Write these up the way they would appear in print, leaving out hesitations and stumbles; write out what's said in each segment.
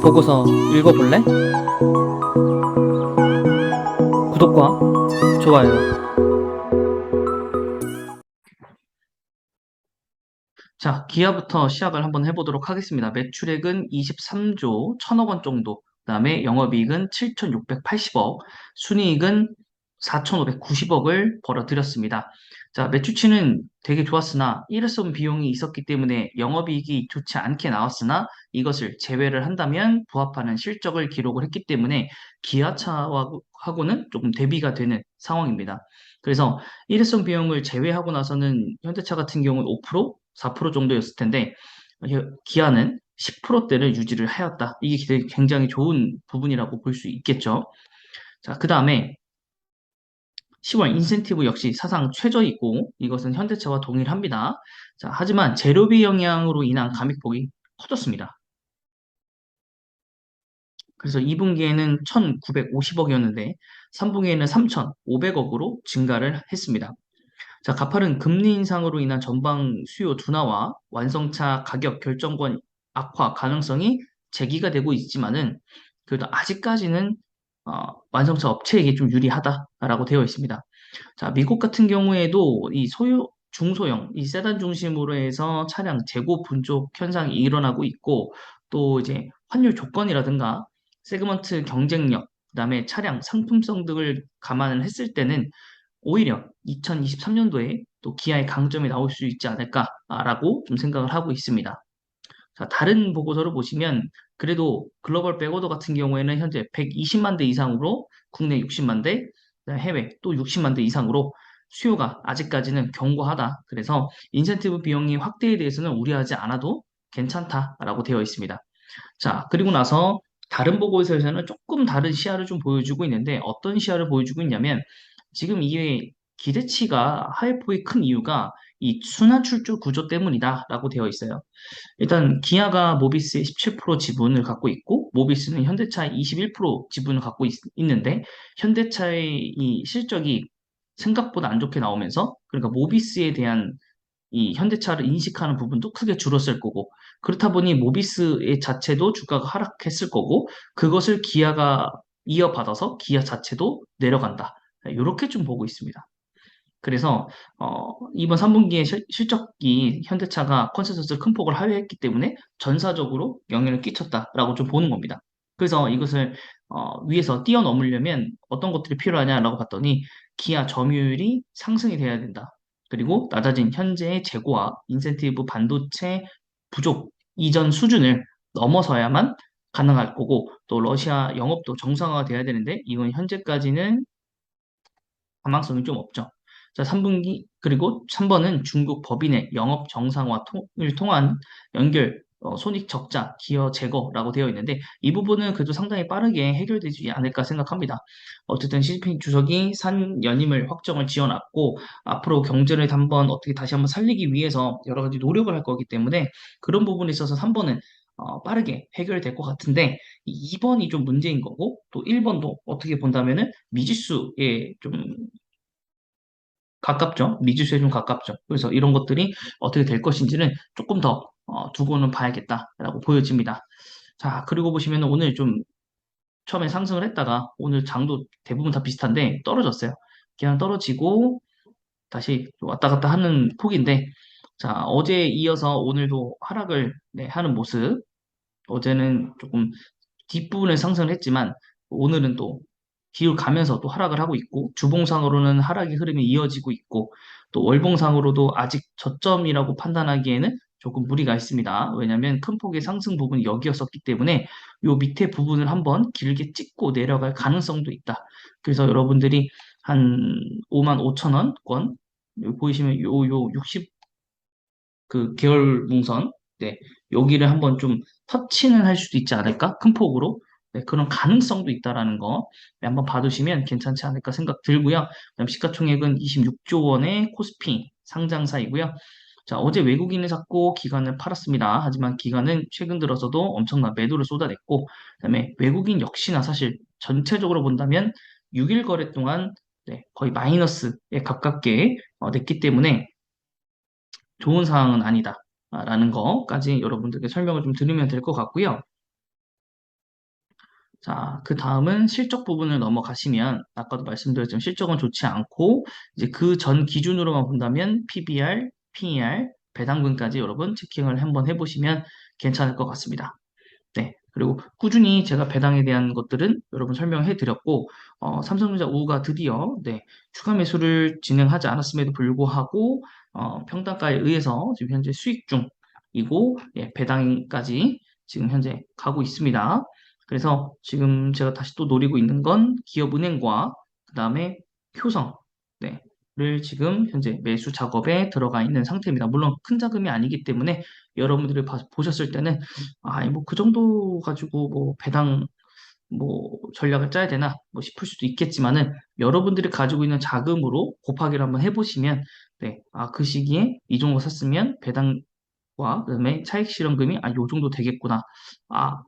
보고서 읽어볼래? 구독과 좋아요. 자, 기아부터 시작을 한번 해보도록 하겠습니다. 매출액은 23조 1천억 원 정도, 그다음에 영업이익은 7,680억, 순이익은 4,590억을 벌어들였습니다. 자, 매출치는 되게 좋았으나 일회성 비용이 있었기 때문에 영업이익이 좋지 않게 나왔으나 이것을 제외를 한다면 부합하는 실적을 기록을 했기 때문에 기아차하고는 조금 대비가 되는 상황입니다. 그래서 일회성 비용을 제외하고 나서는 현대차 같은 경우는 5%, 4% 정도였을 텐데 기아는 10%대를 유지를 하였다. 이게 굉장히 좋은 부분이라고 볼 수 있겠죠. 자, 그 다음에 10월 인센티브 역시 사상 최저이고 이것은 현대차와 동일합니다. 자, 하지만 재료비 영향으로 인한 감익폭이 커졌습니다. 그래서 2분기에는 1,950억이었는데 3분기에는 3,500억으로 증가를 했습니다. 자, 가팔은 금리 인상으로 인한 전방 수요 둔화와 완성차 가격 결정권 악화 가능성이 제기가 되고 있지만은 그래도 아직까지는 완성차 업체에게 좀 유리하다라고 되어 있습니다. 자, 미국 같은 경우에도 이 중소형, 이 세단 중심으로 해서 차량 재고 분족 현상이 일어나고 있고 또 이제 환율 조건이라든가 세그먼트 경쟁력, 그다음에 차량 상품성 등을 감안을 했을 때는 오히려 2023년도에 또 기아의 강점이 나올 수 있지 않을까라고 좀 생각을 하고 있습니다. 자, 다른 보고서를 보시면 그래도 글로벌 백오더 같은 경우에는 현재 120만 대 이상으로 국내 60만 대, 그다음에 해외 또 60만 대 이상으로 수요가 아직까지는 견고하다. 그래서 인센티브 비용이 확대에 대해서는 우려하지 않아도 괜찮다라고 되어 있습니다. 자, 그리고 나서 다른 보고서에서는 조금 다른 시야를 좀 보여주고 있는데 어떤 시야를 보여주고 있냐면 지금 이게 기대치가 하이폭이 큰 이유가 이 순환 출조 구조 때문이다라고 되어 있어요. 일단 기아가 모비스의 17% 지분을 갖고 있고 모비스는 현대차의 21% 지분을 갖고 있는데 현대차의 이 실적이 생각보다 안 좋게 나오면서 그러니까 모비스에 대한 이 현대차를 인식하는 부분도 크게 줄었을 거고 그렇다 보니 모비스의 자체도 주가가 하락했을 거고 그것을 기아가 이어받아서 기아 자체도 내려간다. 이렇게 좀 보고 있습니다. 그래서 이번 3분기에 실적이 현대차가 컨센서스 큰 폭을 하회했기 때문에 전사적으로 영향을 끼쳤다라고 좀 보는 겁니다. 그래서 이것을 위에서 뛰어넘으려면 어떤 것들이 필요하냐라고 봤더니 기아 점유율이 상승이 돼야 된다. 그리고 낮아진 현재의 재고와 인센티브 반도체 부족 이전 수준을 넘어서야만 가능할 거고 또 러시아 영업도 정상화가 돼야 되는데 이건 현재까지는 가망성이 좀 없죠. 자, 3분기, 그리고 3번은 중국 법인의 영업 정상화를 통한 연결, 손익 적자, 기여 제거라고 되어 있는데 이 부분은 그래도 상당히 빠르게 해결되지 않을까 생각합니다. 어쨌든 시진핑 주석이 산 연임을 확정을 지어놨고 앞으로 경제를 한번 어떻게 다시 한번 살리기 위해서 여러 가지 노력을 할 거기 때문에 그런 부분에 있어서 3번은 빠르게 해결될 것 같은데 2번이 좀 문제인 거고 또 1번도 어떻게 본다면은 미지수에 좀 가깝죠. 미지수에 좀 가깝죠. 그래서 이런 것들이 어떻게 될 것인지는 조금 더 두고는 봐야겠다라고 보여집니다. 자, 그리고 보시면 오늘 좀 처음에 상승을 했다가 오늘 장도 대부분 다 비슷한데 떨어졌어요. 그냥 떨어지고 다시 왔다 갔다 하는 폭인데 자, 어제에 이어서 오늘도 하락을 네, 하는 모습. 어제는 조금 뒷부분에 상승을 했지만 오늘은 또 뒤로 가면서 또 하락을 하고 있고 주봉상으로는 하락의 흐름이 이어지고 있고 또 월봉상으로도 아직 저점이라고 판단하기에는 조금 무리가 있습니다. 왜냐하면 큰 폭의 상승 부분이 여기였었기 때문에 요 밑에 부분을 한번 길게 찍고 내려갈 가능성도 있다. 그래서 여러분들이 한 5만 5천 원권 여기 보이시면 요 60 그 계열봉선 네, 여기를 한번 좀 터치는 할 수도 있지 않을까? 큰 폭으로. 네, 그런 가능성도 있다라는 거 네, 한번 봐두시면 괜찮지 않을까 생각 들고요. 그다음 시가총액은 26조 원의 코스피 상장사이고요. 자, 어제 외국인을 샀고 기관을 팔았습니다. 하지만 기관은 최근 들어서도 엄청난 매도를 쏟아냈고, 그다음에 외국인 역시나 사실 전체적으로 본다면 6일 거래 동안 네, 거의 마이너스에 가깝게 냈기 때문에 좋은 상황은 아니다. 라는 거까지 여러분들께 설명을 좀 드리면 될 것 같고요. 자, 그 다음은 실적 부분을 넘어가시면, 아까도 말씀드렸지만 실적은 좋지 않고, 이제 그 전 기준으로만 본다면 PBR, PER, 배당금까지 여러분 체킹을 한번 해보시면 괜찮을 것 같습니다. 네. 그리고 꾸준히 제가 배당에 대한 것들은 여러분 설명해 드렸고, 삼성전자 우가 드디어, 네, 추가 매수를 진행하지 않았음에도 불구하고, 평단가에 의해서 지금 현재 수익 중이고, 예, 배당까지 지금 현재 가고 있습니다. 그래서 지금 제가 다시 또 노리고 있는 건 기업은행과, 그 다음에 효성, 네, 를 지금 현재 매수 작업에 들어가 있는 상태입니다. 물론 큰 자금이 아니기 때문에 여러분들이 보셨을 때는 뭐 그 정도 가지고 뭐 배당 뭐 전략을 짜야 되나 뭐 싶을 수도 있겠지만은 여러분들이 가지고 있는 자금으로 곱하기를 한번 해보시면 네, 그 시기에 이 정도 샀으면 배당과 그다음에 차익 실현금이 요 정도 되겠구나. 아,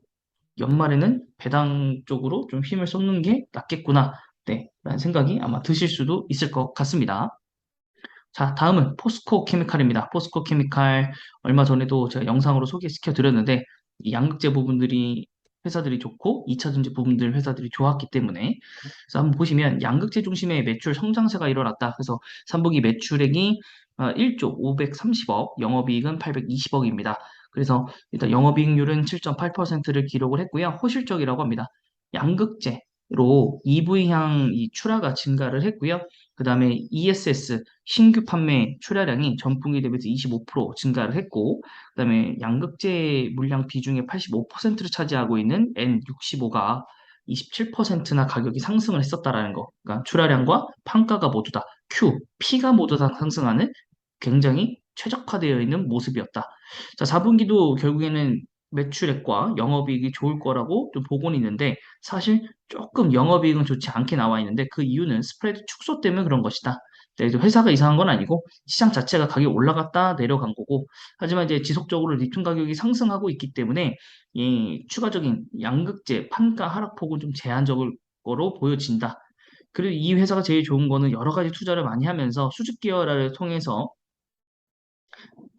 연말에는 배당 쪽으로 좀 힘을 쏟는 게 낫겠구나. 네, 라는 생각이 아마 드실 수도 있을 것 같습니다. 자, 다음은 포스코 케미칼입니다. 포스코 케미칼 얼마 전에도 제가 영상으로 소개시켜 드렸는데 이 양극재 부분들이 회사들이 좋고 2차전지 부분들 회사들이 좋았기 때문에 그래서 한번 보시면 양극재 중심의 매출 성장세가 일어났다. 그래서 3분기 매출액이 1조 530억, 영업이익은 820억입니다. 그래서 일단 영업이익률은 7.8%를 기록을 했고요. 호실적이라고 합니다. 양극재로 EV향 이 출하가 증가를 했고요. 그 다음에 ESS 신규 판매 출하량이 전분기 대비해서 25% 증가를 했고, 그다음에 양극재 물량 비중의 85%를 차지하고 있는 N65가 27%나 가격이 상승을 했었다라는 거. 그러니까 출하량과 판가가 모두 다 Q, P가 모두 다 상승하는 굉장히 최적화되어 있는 모습이었다. 자, 4분기도 결국에는 매출액과 영업이익이 좋을 거라고 좀 보고는 있는데 사실 조금 영업이익은 좋지 않게 나와 있는데 그 이유는 스프레드 축소 때문에 그런 것이다. 네, 이제 회사가 이상한 건 아니고 시장 자체가 가격이 올라갔다 내려간 거고 하지만 이제 지속적으로 리튬 가격이 상승하고 있기 때문에 이 추가적인 양극재 판가 하락폭은 좀 제한적일 거로 보여진다. 그리고 이 회사가 제일 좋은 거는 여러 가지 투자를 많이 하면서 수직 계열화를 통해서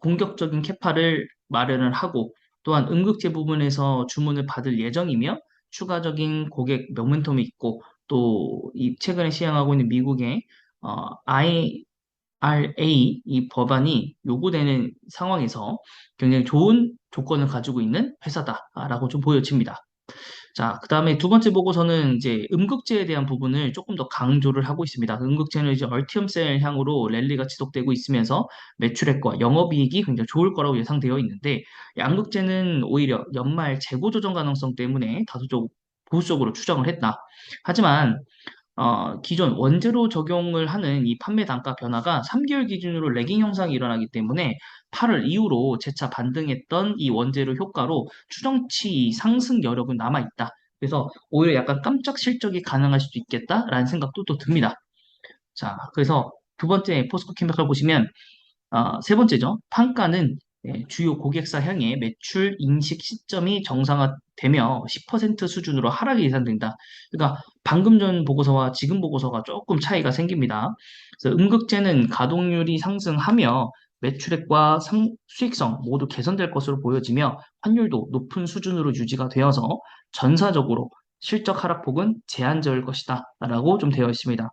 공격적인 캐파를 마련을 하고 또한 응급제 부분에서 주문을 받을 예정이며 추가적인 고객 모멘텀이 있고 또 이 최근에 시행하고 있는 미국의 IRA 이 법안이 요구되는 상황에서 굉장히 좋은 조건을 가지고 있는 회사다라고 좀 보여집니다. 자, 그 다음에 두 번째 보고서는 이제 음극재에 대한 부분을 조금 더 강조를 하고 있습니다. 음극재는 이제 얼티엄셀 향으로 랠리가 지속되고 있으면서 매출액과 영업이익이 굉장히 좋을 거라고 예상되어 있는데, 양극재는 오히려 연말 재고 조정 가능성 때문에 다소적 보수적으로 추정을 했다. 하지만 기존 원재료 적용을 하는 이 판매 단가 변화가 3개월 기준으로 레깅 현상이 일어나기 때문에 8월 이후로 재차 반등했던 이 원재료 효과로 추정치 상승 여력은 남아있다. 그래서 오히려 약간 깜짝 실적이 가능할 수도 있겠다라는 생각도 또 듭니다. 자, 그래서 두 번째 포스코 케미칼 보시면 세 번째죠. 판가는 주요 고객사 향해 매출 인식 시점이 정상화되며 10% 수준으로 하락이 예상된다. 그러니까 방금 전 보고서와 지금 보고서가 조금 차이가 생깁니다. 그래서 음극재는 가동률이 상승하며 매출액과 수익성 모두 개선될 것으로 보여지며 환율도 높은 수준으로 유지가 되어서 전사적으로 실적 하락폭은 제한적일 것이다. 라고 좀 되어 있습니다.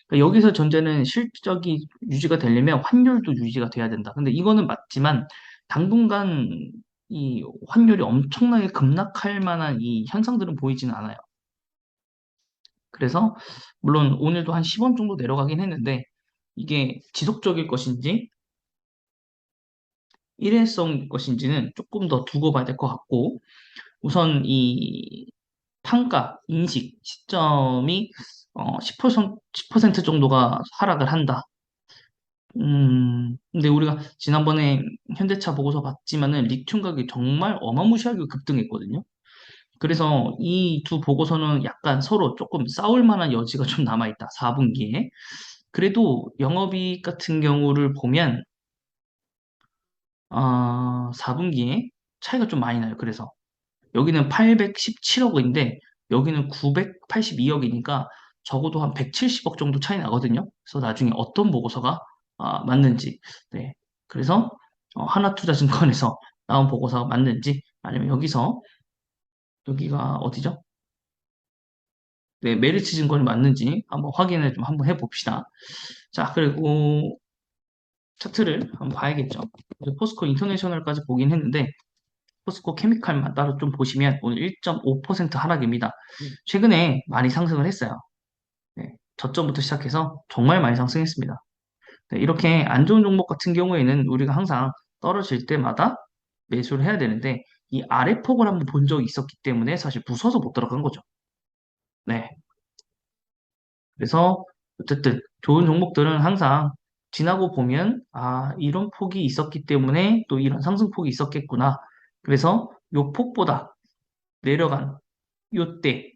그러니까 여기서 전제는 실적이 유지가 되려면 환율도 유지가 돼야 된다. 근데 이거는 맞지만 당분간 이 환율이 엄청나게 급락할 만한 이 현상들은 보이지는 않아요. 그래서 물론 오늘도 한 10원 정도 내려가긴 했는데 이게 지속적일 것인지 일회성일 것인지는 조금 더 두고 봐야 될 것 같고 우선 이 판가 인식 시점이 10% 정도가 하락을 한다. 근데 우리가 지난번에 현대차 보고서 봤지만은 리튬 가격이 정말 어마무시하게 급등했거든요. 그래서 이 두 보고서는 약간 서로 조금 싸울 만한 여지가 좀 남아있다. 4분기에. 그래도 영업이익 같은 경우를 보면 4분기에 차이가 좀 많이 나요. 그래서 여기는 817억인데 여기는 982억이니까 적어도 한 170억 정도 차이 나거든요. 그래서 나중에 어떤 보고서가 맞는지, 네. 그래서 하나투자증권에서 나온 보고서가 맞는지 아니면 여기서 여기가 어디죠? 네, 메리츠 증권이 맞는지 한번 확인을 좀 한번 해봅시다. 자, 그리고 차트를 한번 봐야겠죠. 그래서 포스코 인터내셔널까지 보긴 했는데, 포스코 케미칼만 따로 좀 보시면 오늘 1.5% 하락입니다. 최근에 많이 상승을 했어요. 네, 저점부터 시작해서 정말 많이 상승했습니다. 네, 이렇게 안 좋은 종목 같은 경우에는 우리가 항상 떨어질 때마다 매수를 해야 되는데, 이 아래 폭을 한번 본 적이 있었기 때문에 사실 무서워서 못 들어간 거죠. 네. 그래서 어쨌든 좋은 종목들은 항상 지나고 보면 아, 이런 폭이 있었기 때문에 또 이런 상승폭이 있었겠구나. 그래서 요 폭보다 내려간 요때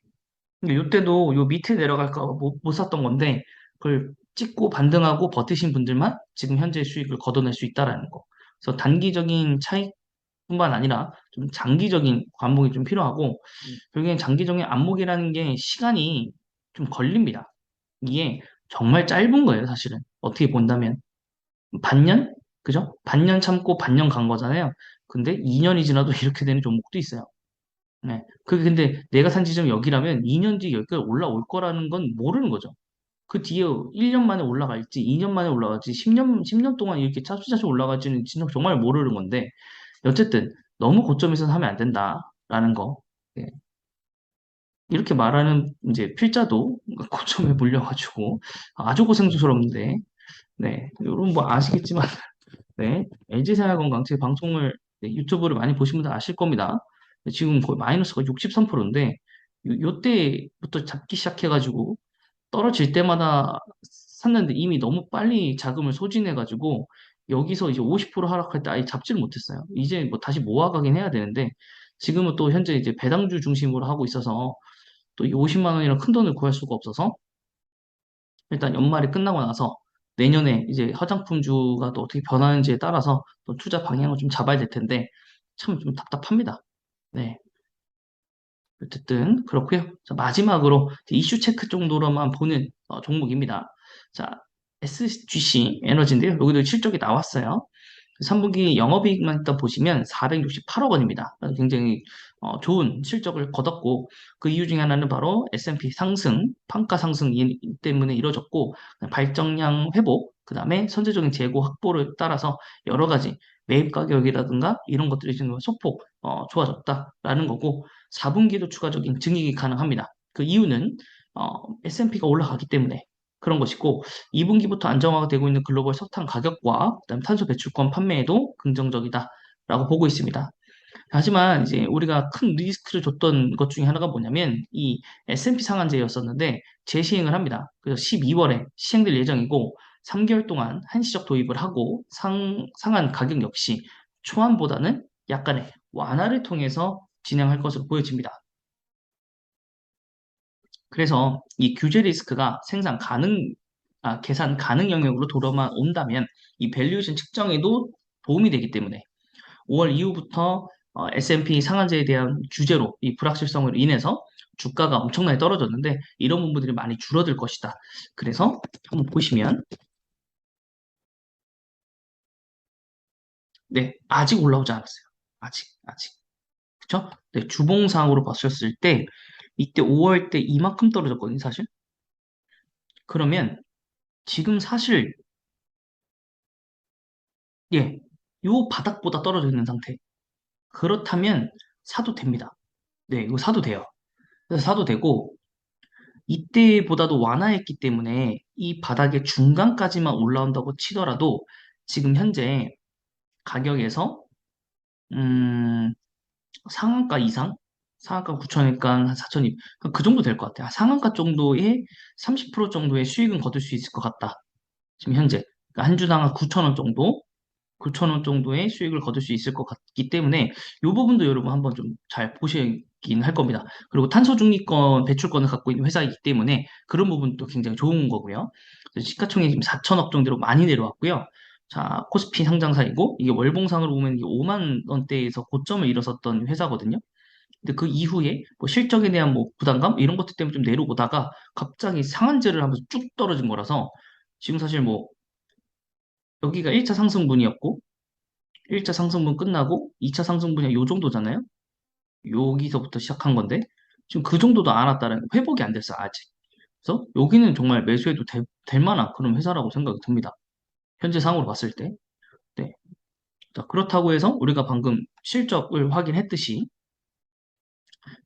요때도 요 밑에 내려갈까 봐 못 샀던 건데 그걸 찍고 반등하고 버티신 분들만 지금 현재 수익을 걷어낼 수 있다라는 거. 그래서 단기적인 차익뿐만 아니라 좀 장기적인 관목이 좀 필요하고 결국엔 장기적인 안목이라는 게 시간이 좀 걸립니다. 이게 정말 짧은 거예요, 사실은. 어떻게 본다면. 반년? 그죠? 반년 참고 반년 간 거잖아요. 근데 2년이 지나도 이렇게 되는 종목도 있어요. 네. 그게 근데 내가 산 지점이 여기라면 2년 뒤에 여기까지 올라올 거라는 건 모르는 거죠. 그 뒤에 1년 만에 올라갈지, 2년 만에 올라갈지, 10년 동안 이렇게 차수차수 올라갈지는 진짜 정말 모르는 건데, 어쨌든 너무 고점에서 사면 안 된다라는 거. 네. 이렇게 말하는 이제 필자도 고점에 몰려가지고 아주 고생스럽는데, 네, 여러분 뭐 아시겠지만, 네, LG생활건강 제 방송을 네, 유튜브를 많이 보신 분들 아실 겁니다. 지금 거의 마이너스가 63%인데, 요때부터 잡기 시작해가지고 떨어질 때마다 샀는데 이미 너무 빨리 자금을 소진해가지고 여기서 이제 50% 하락할 때 아예 잡지를 못했어요. 이제 뭐 다시 모아가긴 해야 되는데 지금은 또 현재 이제 배당주 중심으로 하고 있어서 또 이 50만 원이랑 큰 돈을 구할 수가 없어서 일단 연말이 끝나고 나서 내년에 이제 화장품주가 또 어떻게 변하는지에 따라서 또 투자 방향을 좀 잡아야 될 텐데 참 좀 답답합니다. 네. 어쨌든 그렇고요. 자, 마지막으로 이슈 체크 정도로만 보는 종목입니다. 자, SGC 에너지인데요. 여기도 실적이 나왔어요. 3분기 영업이익만 일단 보시면 468억 원입니다. 굉장히 좋은 실적을 거뒀고 그 이유 중에 하나는 바로 S&P 상승, 판가 상승 때문에 이루어졌고 발정량 회복, 그 다음에 선제적인 재고 확보를 따라서 여러 가지 매입 가격이라든가 이런 것들이 지금 소폭 좋아졌다라는 거고 4분기도 추가적인 증액이 가능합니다. 그 이유는 S&P가 올라가기 때문에 그런 것이고 2분기부터 안정화가 되고 있는 글로벌 석탄 가격과 그다음 탄소 배출권 판매에도 긍정적이다라고 보고 있습니다. 하지만 이제 우리가 큰 리스크를 줬던 것 중에 하나가 뭐냐면 이 S&P 상한제였었는데 재시행을 합니다. 그래서 12월에 시행될 예정이고 3개월 동안 한시적 도입을 하고 상한 가격 역시 초안보다는 약간의 완화를 통해서 진행할 것으로 보여집니다. 그래서 이 규제 리스크가 계산 가능 영역으로 돌아만 온다면 이 밸류에이션 측정에도 도움이 되기 때문에 5월 이후부터 S&P 상한제에 대한 규제로 이 불확실성으로 인해서 주가가 엄청나게 떨어졌는데 이런 부분들이 많이 줄어들 것이다. 그래서 한번 보시면 네, 아직 올라오지 않았어요. 아직. 그쵸? 네, 주봉상으로 봤었을 때 이때 5월 때 이만큼 떨어졌거든요, 사실. 그러면 지금 사실 예, 요 바닥보다 떨어져 있는 상태. 그렇다면 사도 됩니다. 네, 이거 사도 돼요. 그래서 사도 되고 이때보다도 완화했기 때문에 이 바닥의 중간까지만 올라온다고 치더라도 지금 현재 가격에서 음, 상한가 이상? 상한가 9천이니까 한 4천이 그 정도 될 것 같아요. 상한가 정도의 30% 정도의 수익은 거둘 수 있을 것 같다. 지금 현재 그러니까 한 주당 한 9천 원 정도 9천 원 정도의 수익을 거둘 수 있을 것 같기 때문에 이 부분도 여러분 한번 좀 잘 보시긴 할 겁니다. 그리고 탄소 중립권, 배출권을 갖고 있는 회사이기 때문에 그런 부분도 굉장히 좋은 거고요. 그래서 시가총액이 지금 4천억 정도로 많이 내려왔고요. 자, 코스피 상장사이고 이게 월봉상으로 보면 이게 5만 원대에서 고점을 이뤘었던 회사거든요. 근데 그 이후에 뭐 실적에 대한 뭐 부담감 이런 것들 때문에 좀 내려오다가 갑자기 상한제를 하면서 쭉 떨어진 거라서 지금 사실 뭐 여기가 1차 상승분이었고 1차 상승분 끝나고 2차 상승분이 요 정도잖아요. 여기서부터 시작한 건데 지금 그 정도도 안 왔다는 회복이 안 됐어 아직. 그래서 여기는 정말 매수해도 될 만한 그런 회사라고 생각이 듭니다. 현재 상으로 봤을 때. 네. 자, 그렇다고 해서 우리가 방금 실적을 확인했듯이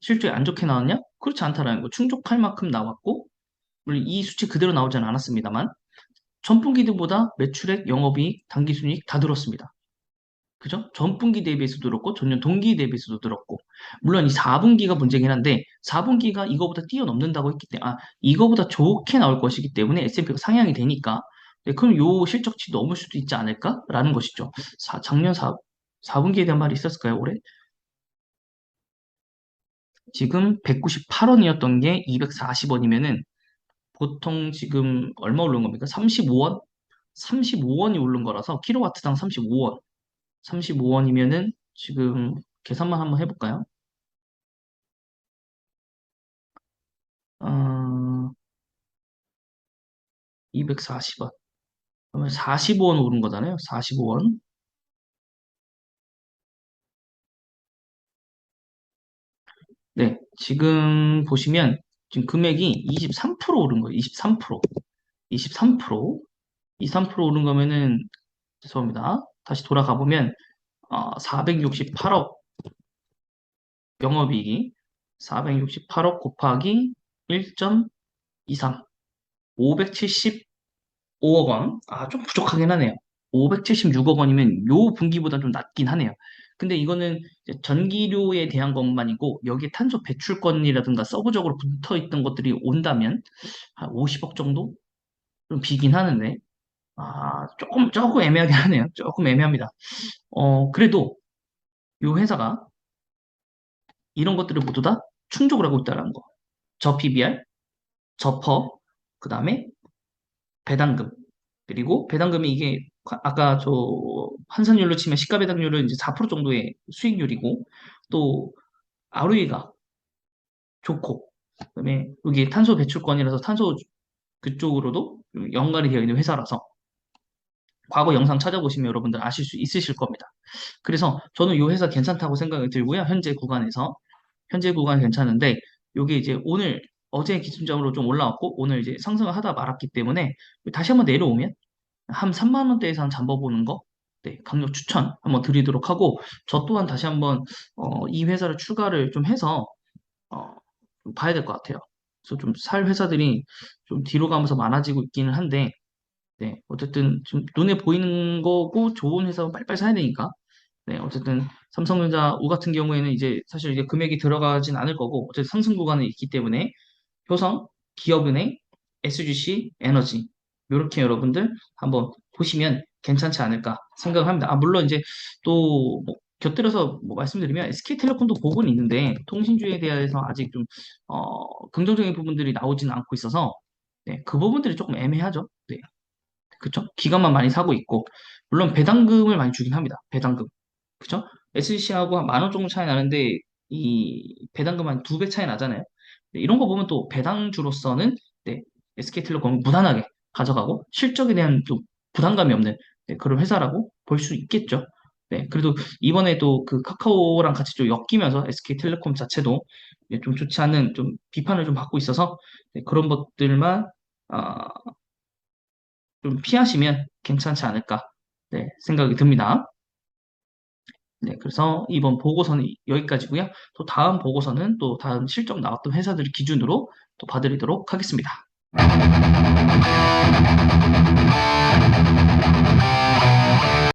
실적이 안 좋게 나왔냐? 그렇지 않다라는 거. 충족할 만큼 나왔고, 물론 이 수치 그대로 나오지는 않았습니다만, 전분기들보다 매출액, 영업이익, 당기순이익 다 늘었습니다. 그죠? 전분기 대비해서도 늘었고, 전년 동기 대비해서도 늘었고, 물론 이 4분기가 문제긴 한데, 4분기가 이거보다 뛰어넘는다고 했기 때문에, 이거보다 좋게 나올 것이기 때문에 S&P가 상향이 되니까, 네, 그럼 요 실적치 넘을 수도 있지 않을까라는 것이죠. 작년 4분기에 대한 말이 있었을까요, 올해? 지금 198원이었던 게 240원이면은 보통 지금 얼마 오른 겁니까? 35원? 35원이 오른 거라서 킬로와트당 35원. 35원이면은 지금 계산만 한번 해볼까요? 240원. 그러면 45원 오른 거잖아요. 45원. 네, 지금 보시면 지금 금액이 23% 오른 거예요. 23%. 23%. 23% 오른 거면은 죄송합니다. 다시 돌아가 보면 468억 영업이익이 468억 곱하기 1.23 575억 원. 좀 부족하긴 하네요. 576억 원이면 요 분기보다 좀 낮긴 하네요. 근데 이거는 이제 전기료에 대한 것만이고 여기에 탄소 배출권이라든가 서브적으로 붙어 있던 것들이 온다면 한 50억 정도 좀 비긴 하는데 조금 애매하긴 하네요. 조금 애매합니다. 그래도 요 회사가 이런 것들을 모두 다 충족을 하고 있다는 거. 저 PBR, 저 퍼, 그 다음에 배당금. 그리고 배당금이 이게 아까 저 환산율로 치면 시가 배당률은 이제 4% 정도의 수익률이고 또 ROE가 좋고 그다음에 여기 탄소 배출권이라서 탄소 그쪽으로도 좀 연관이 되어 있는 회사라서 과거 영상 찾아보시면 여러분들 아실 수 있으실 겁니다. 그래서 저는 이 회사 괜찮다고 생각이 들고요. 현재 구간 괜찮은데 이게 이제 오늘 어제 기준점으로 좀 올라왔고 오늘 이제 상승을 하다 말았기 때문에 다시 한번 내려오면 한 3만 원대에서 한 잠궈보는 거, 네, 강력 추천 한번 드리도록 하고, 저 또한 다시 한번, 이 회사를 추가를 좀 해서, 좀 봐야 될 것 같아요. 그래서 좀 살 회사들이 좀 뒤로 가면서 많아지고 있기는 한데, 네, 어쨌든 좀 눈에 보이는 거고 좋은 회사 빨리빨리 사야 되니까, 네, 어쨌든 삼성전자 우 같은 경우에는 이제 사실 이제 금액이 들어가진 않을 거고, 어쨌든 상승 구간에 있기 때문에 효성, 기업은행, SGC, 에너지 이렇게 여러분들 한번 보시면 괜찮지 않을까 생각을 합니다. 물론 이제 또뭐 곁들여서 뭐 말씀드리면 SK텔레콤도 보고는 있는데 통신주에 대해서 아직 좀 긍정적인 부분들이 나오지는 않고 있어서 네, 그 부분들이 조금 애매하죠. 네, 그쵸? 기관만 많이 사고 있고 물론 배당금을 많이 주긴 합니다. 배당금. 그쵸? SC하고 한 10,000원 정도 차이 나는데 이 배당금 한 2배 차이 나잖아요. 네, 이런 거 보면 또 배당주로서는 네, SK텔레콤이 무난하게 가져가고 실적에 대한 또 부담감이 없는 네, 그런 회사라고 볼 수 있겠죠. 네, 그래도 이번에 또 그 카카오랑 같이 좀 엮이면서 SK텔레콤 자체도 네, 좀 좋지 않은 좀 비판을 좀 받고 있어서 네, 그런 것들만 아, 좀 피하시면 괜찮지 않을까 네, 생각이 듭니다. 네, 그래서 이번 보고서는 여기까지고요. 또 다음 보고서는 또 다음 실적 나왔던 회사들 기준으로 또 봐드리도록 하겠습니다.